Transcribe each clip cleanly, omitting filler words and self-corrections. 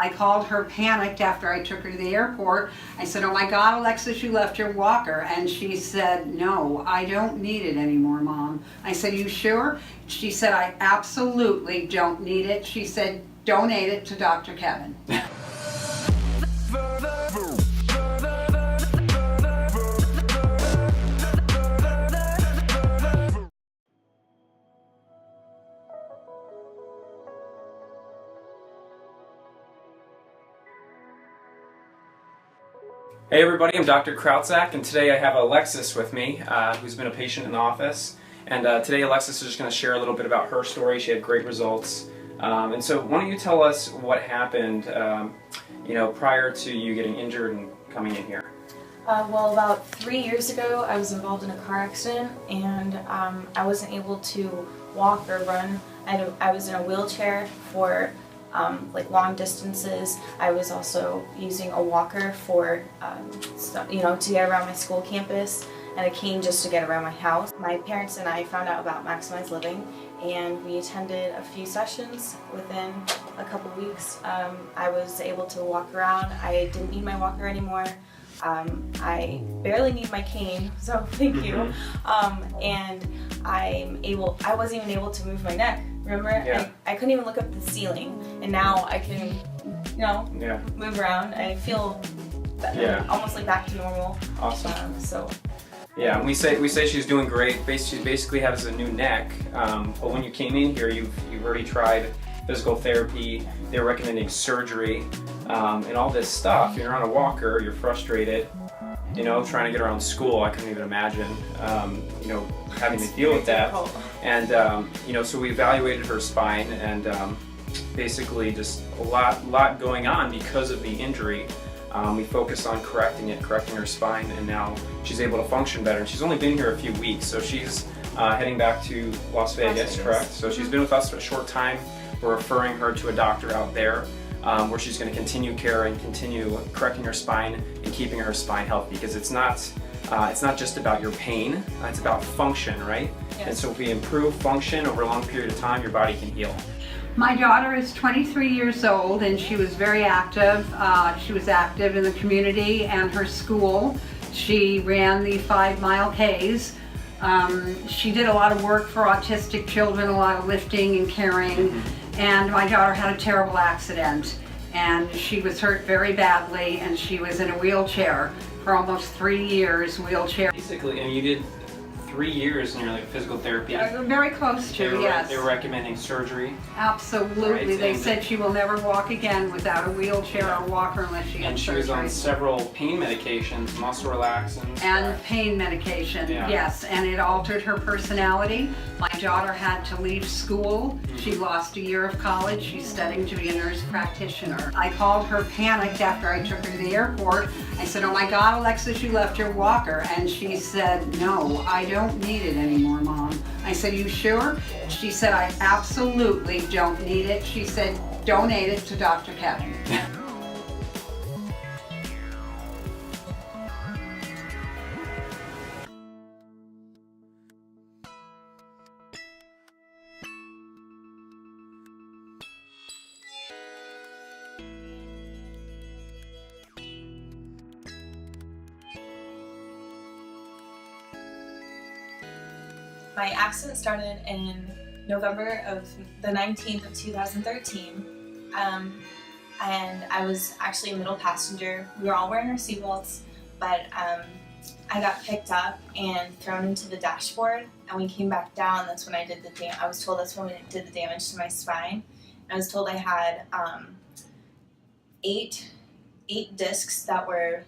I called her panicked after I took her to the airport. I said, "Oh my God, Alexis, you left your walker." And she said, "No, I don't need it anymore, Mom." I said, "You sure?" She said, "I absolutely don't need it." She said, "Donate it to Dr. Kevin." Hey everybody, I'm Dr. Krautsack, and today I have Alexis with me, who's been a patient in the office. And today Alexis is just going to share a little bit about her story. She had great results. And so why don't you tell us what happened prior to you getting injured and coming in here? Well, about 3 years ago, I was involved in a car accident, and I wasn't able to walk or run. I was in a wheelchair for like long distances. I was also using a walker for, to get around my school campus, and a cane just to get around my house. My parents and I found out about Maximized Living, and we attended a few sessions. Within a couple weeks, I was able to walk around. I didn't need my walker anymore. I barely need my cane, so thank you. And I wasn't even able to move my neck. Remember, yeah. I couldn't even look up at the ceiling, and now I can, move around. I feel almost like back to normal. Awesome. Yeah, and we say she's doing great. She basically has a new neck. But when you came in here, you've already tried physical therapy. They're recommending surgery, and all this stuff. You're on a walker. You're frustrated. Trying to get around school. I couldn't even imagine. Having to deal with that. And so we evaluated her spine, and basically just a lot going on because of the injury. We focused on correcting her spine, and now she's able to function better. And she's only been here a few weeks, so she's heading back to Las Vegas, correct? So she's been with us for a short time. We're referring her to a doctor out there where she's going to continue care and continue correcting her spine and keeping her spine healthy, because it's not just about your pain, it's about function, right? Yes. And so if we improve function over a long period of time, your body can heal. My daughter is 23 years old, and she was very active. She was active in the community and her school. She ran the 5-mile Ks. She did a lot of work for autistic children, a lot of lifting and carrying. And my daughter had a terrible accident, and she was hurt very badly, and she was in a wheelchair for almost 3 years, wheelchair. Basically, and you did 3 years in your physical therapy. Very close to, yes. They were recommending surgery. Absolutely. Right, they said she will never walk again without a wheelchair or walker unless she And gets she was surgery. on several pain medications, muscle relaxants. And pain medication, yes, and it altered her personality. My daughter had to leave school. She lost a year of college. She's studying to be a nurse practitioner. I called her panicked after I took her to the airport. I said, "Oh my God, Alexis, you left your walker." And she said, "No, I don't need it anymore, Mom." I said, "You sure?" She said, "I absolutely don't need it." She said, "Donate it to Dr. Kevin." my accident started in November of the 19th of 2013. And I was actually a middle passenger. We were all wearing our seatbelts, but I got picked up and thrown into the dashboard, and we came back down. That's when I did I was told that's when we did the damage to my spine. I was told I had 8 discs that were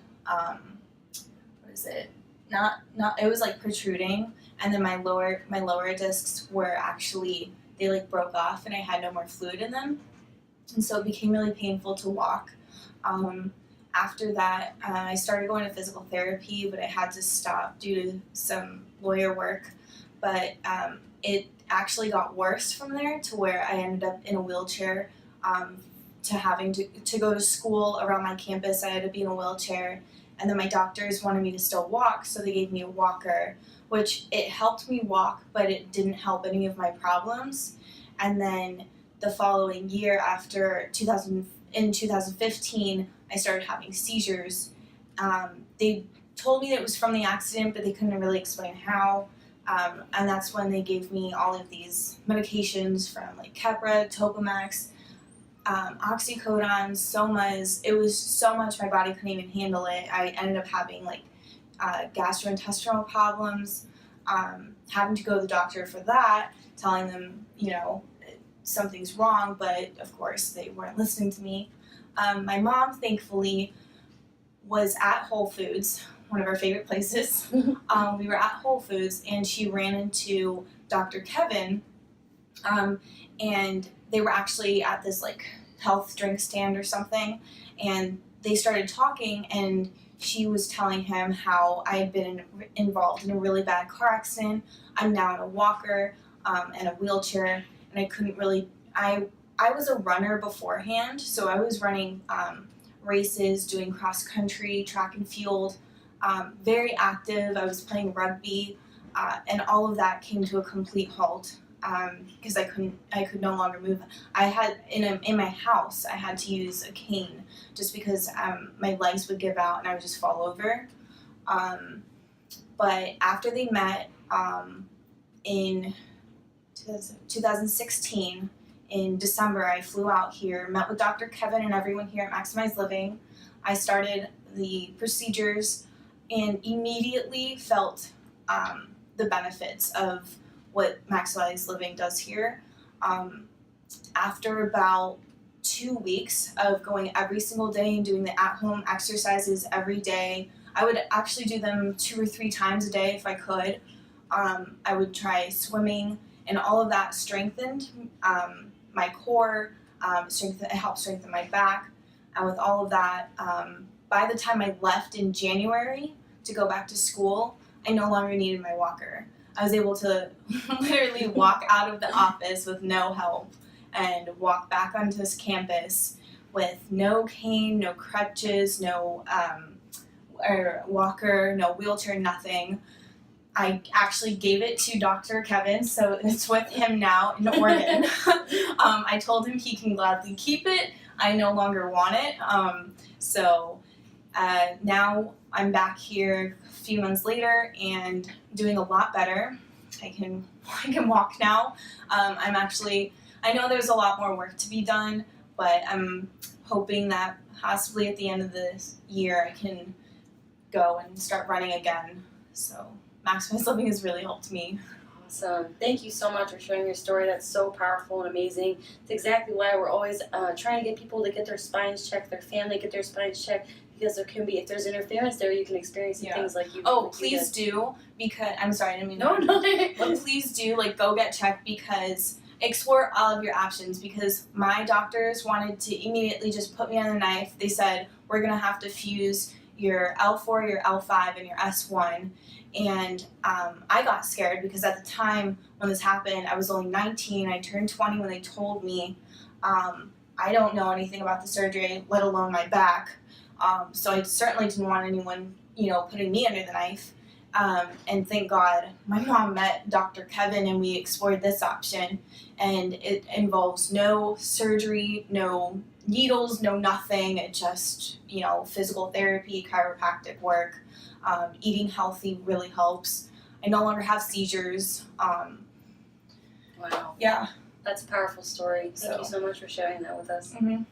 it was like protruding, and then my lower discs were actually, they like broke off, and I had no more fluid in them, and so it became really painful to walk. After that, I started going to physical therapy, but I had to stop due to some lawyer work. But it actually got worse from there to where I ended up in a wheelchair. To having to go to school around my campus, I had to be in a wheelchair. And then my doctors wanted me to still walk, so they gave me a walker, which it helped me walk, but it didn't help any of my problems. And then the following year, after in 2015, I started having seizures. They told me that it was from the accident, but they couldn't really explain how. And that's when they gave me all of these medications from like Kepra, Topamax, Oxycodone, Somas. It was so much my body couldn't even handle it. I ended up having like gastrointestinal problems, having to go to the doctor for that, telling them, you know, something's wrong, but of course they weren't listening to me. My mom, thankfully, was at Whole Foods, one of our favorite places. We were at Whole Foods and she ran into Dr. Kevin, and they were actually at this like health drink stand or something, and they started talking, and she was telling him how I had been involved in a really bad car accident. I'm now in a walker and a wheelchair, and I couldn't really, I was a runner beforehand, so I was running races, doing cross country, track and field, very active. I was playing rugby, and all of that came to a complete halt because I could no longer move. I had in my house, I had to use a cane just because my legs would give out and I would just fall over. But after they met in 2016, in December, I flew out here, met with Dr. Kevin and everyone here at Maximize Living. I started the procedures and immediately felt the benefits of what Maximize Living does here. After about 2 weeks of going every single day and doing the at-home exercises every day, I would actually do them 2 or 3 times a day if I could. I would try swimming, and all of that strengthened my core, it helped strengthen my back. And with all of that, by the time I left in January to go back to school, I no longer needed my walker. I was able to literally walk out of the office with no help and walk back onto this campus with no cane, no crutches, no walker, no wheelchair, nothing. I actually gave it to Dr. Kevin, so it's with him now in Oregon. I told him he can gladly keep it. I no longer want it. Now I'm back here a few months later and doing a lot better. I can walk now. I know there's a lot more work to be done, but I'm hoping that possibly at the end of this year I can go and start running again. So Maximize Living has really helped me. Awesome. Thank you so much for sharing your story. That's so powerful and amazing. It's exactly why we're always trying to get people to get their spines checked, their family get their spines checked, because there can be, if there's interference there, you can experience some things like you. Oh, like please do, because, I'm sorry, I didn't mean No. but please do, go get checked, because explore all of your options, because my doctors wanted to immediately just put me on the knife. They said, we're going to have to fuse your L4, your L5, and your S1. And I got scared because at the time when this happened, I was only 19. I turned 20 when they told me. I don't know anything about the surgery, let alone my back. So I certainly didn't want anyone, putting me under the knife. And thank God my mom met Dr. Kevin and we explored this option. And it involves no surgery, no needles, no nothing. It just, physical therapy, chiropractic work. Eating healthy really helps. I no longer have seizures. Wow. Yeah. That's a powerful story. Thank you so much for sharing that with us. Mm-hmm.